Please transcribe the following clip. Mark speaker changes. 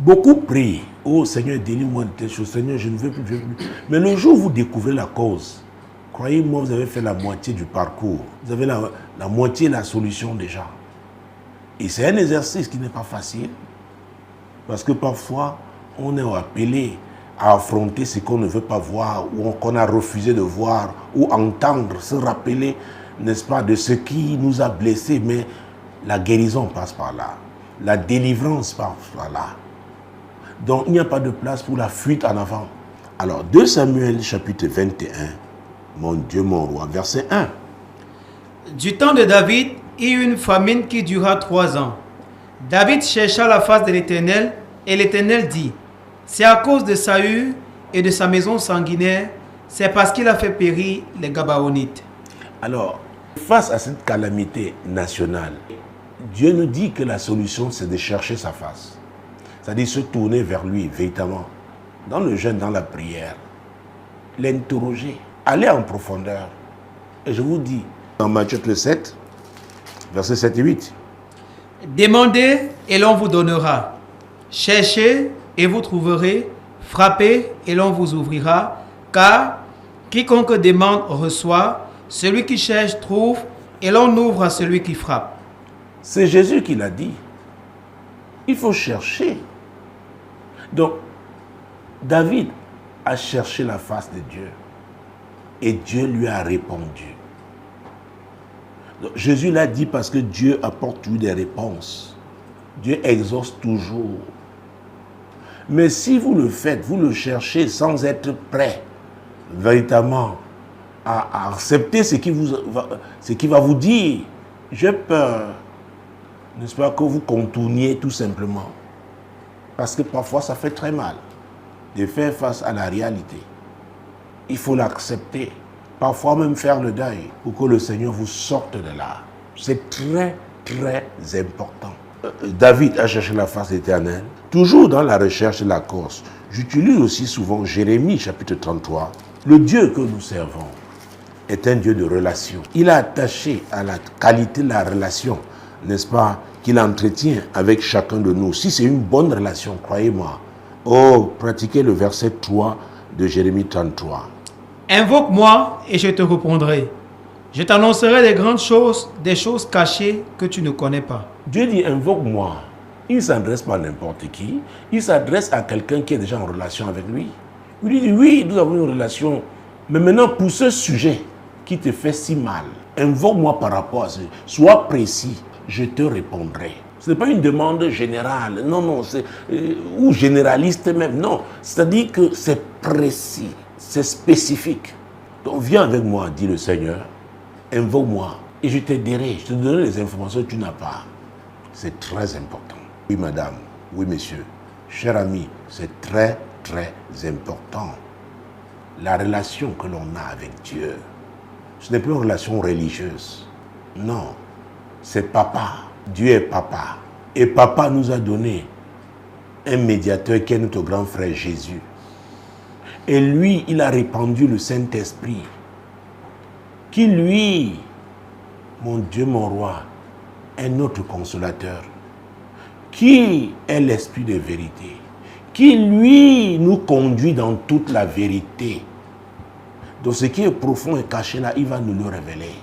Speaker 1: Beaucoup prient. Oh Seigneur, délivre-moi de telle chose. Seigneur, je ne veux plus, je ne veux plus. Mais le jour où vous découvrez la cause, croyez-moi, vous avez fait la moitié du parcours. Vous avez la moitié de la solution déjà. Et c'est un exercice qui n'est pas facile. Parce que parfois, on est appelé à affronter ce qu'on ne veut pas voir, ou qu'on a refusé de voir, ou entendre, se rappeler, n'est-ce pas, de ce qui nous a blessés. Mais la guérison passe par là. La délivrance passe par là. Donc, il n'y a pas de place pour la fuite en avant. Alors, 2 Samuel, chapitre 21, mon Dieu, mon roi, verset 1.
Speaker 2: Du temps de David, il y eut une famine qui dura 3 ans. David chercha la face de l'Éternel, et l'Éternel dit, c'est à cause de Saül et de sa maison sanguinaire, c'est parce qu'il a fait périr les Gabaonites.
Speaker 1: Alors, face à cette calamité nationale, Dieu nous dit que la solution, c'est de chercher sa face. C'est-à-dire se tourner vers lui, véritablement, dans le jeûne, dans la prière, l'interroger, aller en profondeur. Et je vous dis, dans Matthieu 7, versets 7 et 8.
Speaker 2: Demandez et l'on vous donnera. Cherchez et vous trouverez. Frappez et l'on vous ouvrira. Car quiconque demande reçoit. Celui qui cherche trouve. Et l'on ouvre à celui qui frappe.
Speaker 1: C'est Jésus qui l'a dit. Il faut chercher. Donc, David a cherché la face de Dieu. Et Dieu lui a répondu. Donc, Jésus l'a dit parce que Dieu apporte toujours des réponses. Dieu exauce toujours. Mais si vous le faites, vous le cherchez sans être prêt, véritablement, à accepter ce qui va vous dire, j'ai peur, n'est-ce pas, que vous contourniez tout simplement. Parce que parfois, ça fait très mal de faire face à la réalité. Il faut l'accepter. Parfois même faire le deuil pour que le Seigneur vous sorte de là. C'est très, très important. David a cherché la face éternelle. Toujours dans la recherche de la cause. J'utilise aussi souvent Jérémie, chapitre 33. Le Dieu que nous servons est un Dieu de relation. Il a attaché à la qualité de la relation, n'est-ce pas, qu'il entretient avec chacun de nous. Si c'est une bonne relation, croyez-moi. Oh, pratiquez le verset 3 de Jérémie 33.
Speaker 2: Invoque-moi et je te répondrai. Je t'annoncerai des grandes choses, des choses cachées que tu ne connais pas.
Speaker 1: Dieu dit invoque-moi. Il ne s'adresse pas à n'importe qui. Il s'adresse à quelqu'un qui est déjà en relation avec lui. Il lui dit oui, nous avons une relation. Mais maintenant, pour ce sujet qui te fait si mal, invoque-moi par rapport à ce. Sois précis, je te répondrai. Ce n'est pas une demande générale, non, ou généraliste même, non. C'est-à-dire que c'est précis, c'est spécifique. Donc viens avec moi, dit le Seigneur, invoque-moi et je t'aiderai, je te donnerai les informations que tu n'as pas. C'est très important. Oui madame, oui monsieur, cher ami, c'est très très important. La relation que l'on a avec Dieu, ce n'est plus une relation religieuse. Non, c'est papa. Dieu est papa. Et papa nous a donné un médiateur qui est notre grand frère Jésus. Et lui, il a répandu le Saint-Esprit. Qui lui, mon Dieu, mon roi, est notre consolateur. Qui est l'Esprit de vérité. Qui lui nous conduit dans toute la vérité. Donc ce qui est profond et caché là, il va nous le révéler.